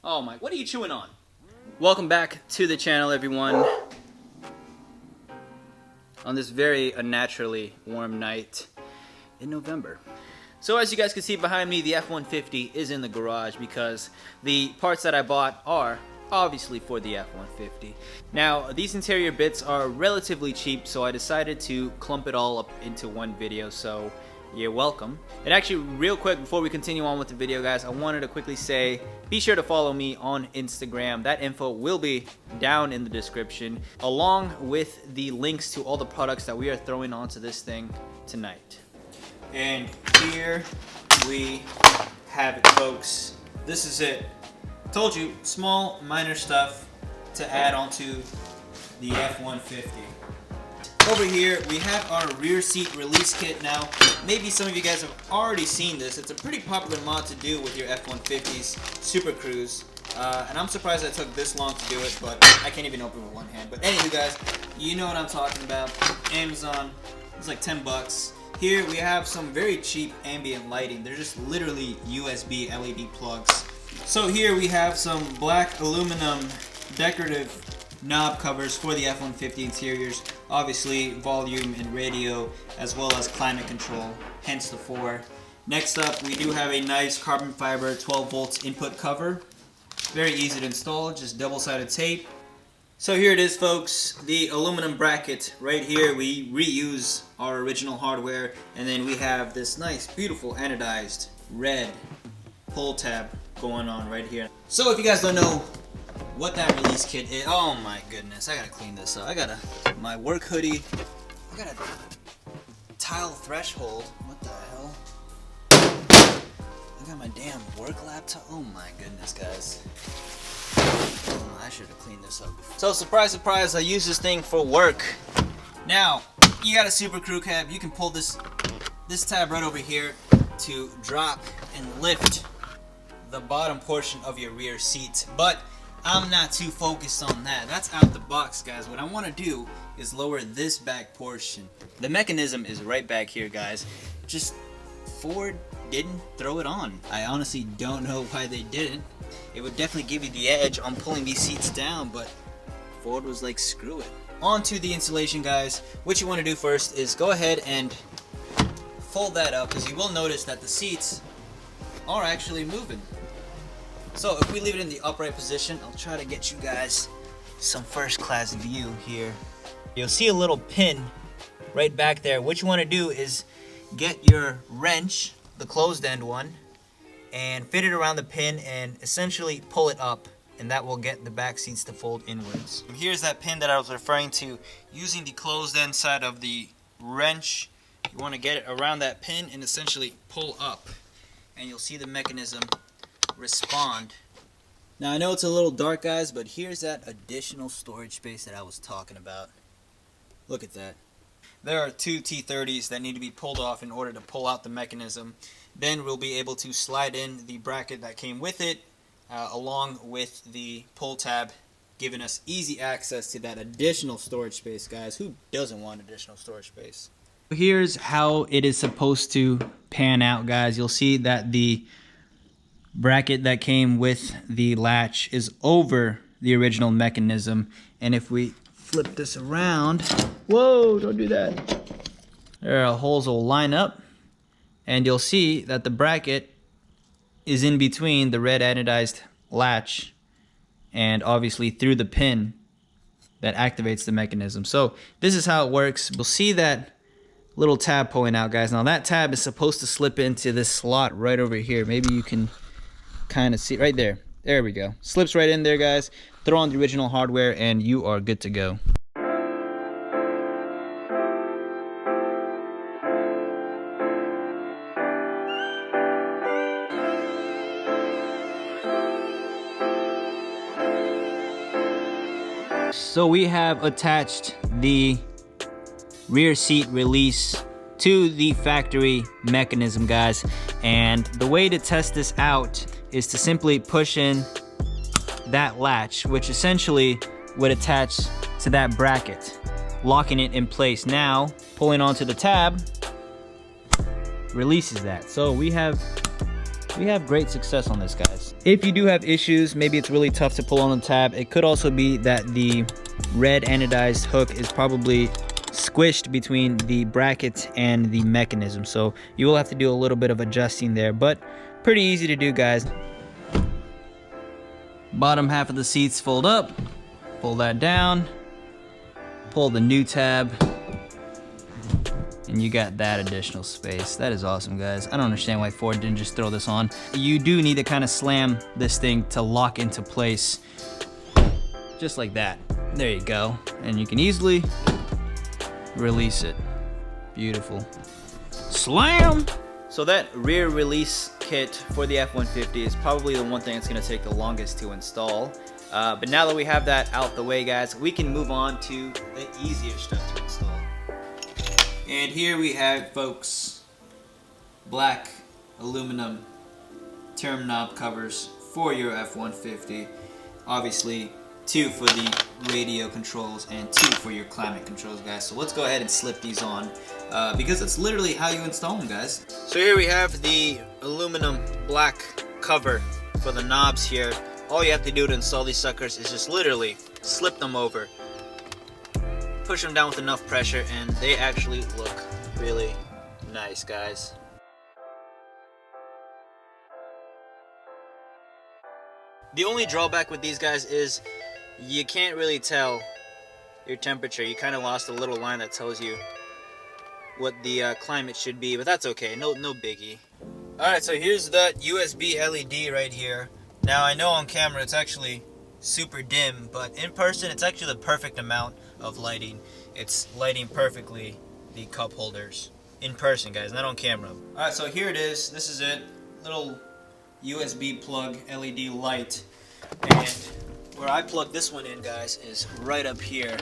Oh my, what are you chewing on? Welcome back to the channel, everyone. On this very unnaturally warm night in November. So as you guys can see behind me, the F-150 is in the garage because the parts that I bought are obviously for the F-150. Now, these interior bits are relatively cheap, so I decided to clump it all up into one video, so you're welcome. And actually, real quick, before we continue on with the video, guys, I wanted to quickly say, be sure to follow me on Instagram. That info will be down in the description, along with the links to all the products that we are throwing onto this thing tonight. And here we have it, folks. This is it. Told you, small, minor stuff to add onto the F-150. Over here, we have our rear seat release kit. Now, maybe some of you guys have already seen this. It's a pretty popular mod to do with your F-150's Super Cruise. And I'm surprised it took this long to do it, but I can't even open it with one hand. But anyway, guys, you know what I'm talking about. Amazon, it's like 10 bucks. Here we have some very cheap ambient lighting. They're just literally USB LED plugs. So here we have some black aluminum decorative knob covers for the F-150 interiors. Obviously volume and radio, as well as climate control, hence the 4. Next up, we do have a nice carbon fiber 12 volts input cover. Very easy to install, just double-sided tape. So here it is, folks, the aluminum bracket. Right here we reuse our original hardware, and then we have this nice, beautiful anodized red pull tab going on right here. So if you guys don't know what that release kit is, oh my goodness, I gotta clean this up. I got my work hoodie, I got a tile threshold, what the hell? I got my damn work laptop, oh my goodness, guys. I should have cleaned this up before. So surprise, surprise, I use this thing for work. Now, you got a Super Crew cab, you can pull this tab right over here to drop and lift the bottom portion of your rear seat. But I'm not too focused on that. That's out the box, guys. What I want to do is lower this back portion. The mechanism is right back here, guys. Just Ford didn't throw it on. I honestly don't know why they didn't. It would definitely give you the edge on pulling these seats down, but Ford was like, screw it. On to the installation, guys. What you want to do first is go ahead and fold that up, because you will notice that the seats are actually moving. So if we leave it in the upright position, I'll try to get you guys some first class view here. You'll see a little pin right back there. What you want to do is get your wrench, the closed end one, and fit it around the pin and essentially pull it up, and that will get the back seats to fold inwards. Here's that pin that I was referring to. Using the closed end side of the wrench, you want to get it around that pin and essentially pull up, and you'll see the mechanism respond. Now I know it's a little dark, guys, but here's that additional storage space that I was talking about. Look at that. There are 2 T30s that need to be pulled off in order to pull out the mechanism. Then we'll be able to slide in the bracket that came with it, along with the pull tab, giving us easy access to that additional storage space, guys. Who doesn't want additional storage space? Here's how it is supposed to pan out, guys. You'll see that the bracket that came with the latch is over the original mechanism, and if we flip this around, whoa, don't do that, there are holes will line up, and you'll see that the bracket is in between the red anodized latch and obviously through the pin that activates the mechanism. So this is how it works. You'll see that little tab pulling out, guys. Now that tab is supposed to slip into this slot right over here. Maybe you can kind of see right there. There we go. Slips right in there, guys. Throw on the original hardware and you are good to go. So we have attached the rear seat release to the factory mechanism, guys, and the way to test this out is to simply push in that latch, which essentially would attach to that bracket, locking it in place. Now pulling onto the tab releases that. So we have we have great success on this, guys. If you do have issues, maybe it's really tough to pull on the tab, it could also be that the red anodized hook is probably squished between the bracket and the mechanism, so you will have to do a little bit of adjusting there, but pretty easy to do, guys. Bottom half of the seats fold up, pull that down, pull the new tab, and you got that additional space. That is awesome, guys. I don't understand why Ford didn't just throw this on. You do need to kind of slam this thing to lock into place, just like that. There you go, and you can easily release it. Beautiful. Slam! So that rear release kit for the F-150 is probably the one thing that's going to take the longest to install. But now that we have that out the way, guys, we can move on to the easier stuff to install. And here we have, folks, black aluminum term knob covers for your F-150. Obviously, 2 for the radio controls and 2 for your climate controls, guys. So let's go ahead and slip these on because it's literally how you install them, guys. So here we have the aluminum black cover for the knobs here. All you have to do to install these suckers is just literally slip them over, push them down with enough pressure, and they actually look really nice, guys. The only drawback with these guys is you can't really tell your temperature. You kind of lost a little line that tells you what the climate should be, but that's okay, no biggie. Alright, so here's that USB LED right here. Now I know on camera it's actually super dim, but in person it's actually the perfect amount of lighting. It's lighting perfectly the cup holders in person, guys, not on camera. Alright, so here it is. This is it. Little USB plug LED light. And where I plug this one in, guys, is right up here.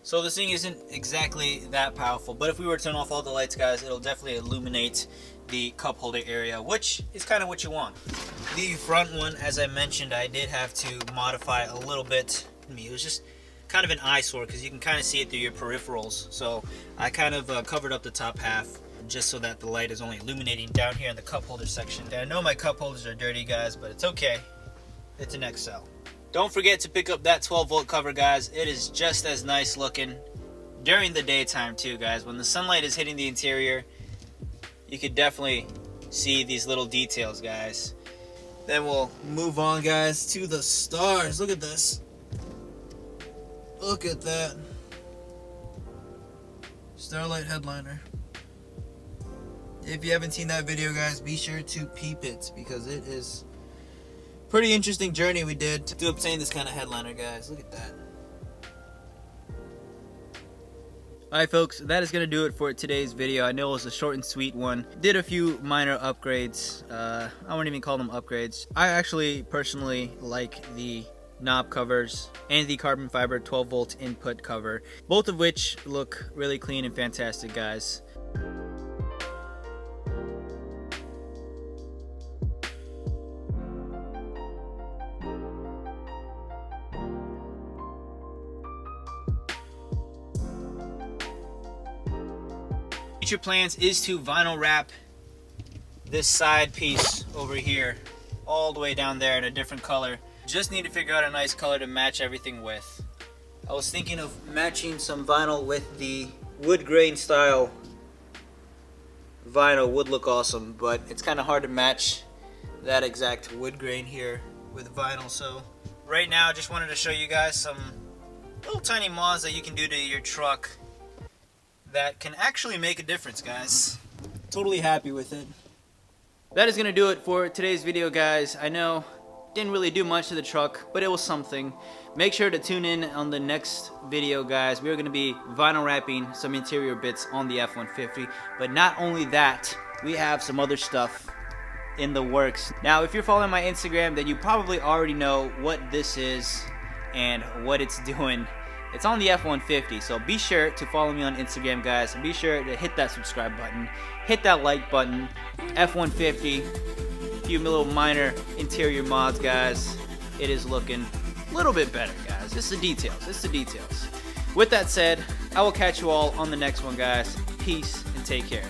So this thing isn't exactly that powerful, but if we were to turn off all the lights, guys, it'll definitely illuminate the cup holder area, which is kind of what you want. The front one, as I mentioned, I did have to modify a little bit. It was just kind of an eyesore because you can kind of see it through your peripherals. So I kind of covered up the top half just so that the light is only illuminating down here in the cup holder section. I know my cup holders are dirty, guys, but it's okay. It's an XL. Don't forget to pick up that 12-volt cover, guys. It is just as nice looking during the daytime too, guys. When the sunlight is hitting the interior, you could definitely see these little details, guys. Then we'll move on, guys, to the stars. Look at this. Look at that. Starlight headliner. If you haven't seen that video, guys, be sure to peep it because it is a pretty interesting journey we did to obtain this kind of headliner, guys. Look at that. Alright, folks, that is going to do it for today's video. I know it was a short and sweet one. Did a few minor upgrades. I won't even call them upgrades. I actually personally like the knob covers and the carbon fiber 12-volt input cover, both of which look really clean and fantastic, guys. Future plans is to vinyl wrap this side piece over here all the way down there in a different color. Just need to figure out a nice color to match everything with. I was thinking of matching some vinyl with the wood grain style vinyl. Would look awesome, but it's kind of hard to match that exact wood grain here with vinyl. So right now I just wanted to show you guys some little tiny mods that you can do to your truck that can actually make a difference, guys. Totally happy with it. That is gonna do it for today's video, guys. I know didn't really do much to the truck, but it was something. Make sure to tune in on the next video, guys. We're gonna be vinyl wrapping some interior bits on the F-150, but not only that, we have some other stuff in the works. Now, if you're following my Instagram, then you probably already know what this is and what it's doing. It's on the F-150, so be sure to follow me on Instagram, guys. Be sure to hit that subscribe button, hit that like button. F-150, a few little minor interior mods, guys. It is looking a little bit better, guys. It's the details, it's the details. With that said, I will catch you all on the next one, guys. Peace and take care.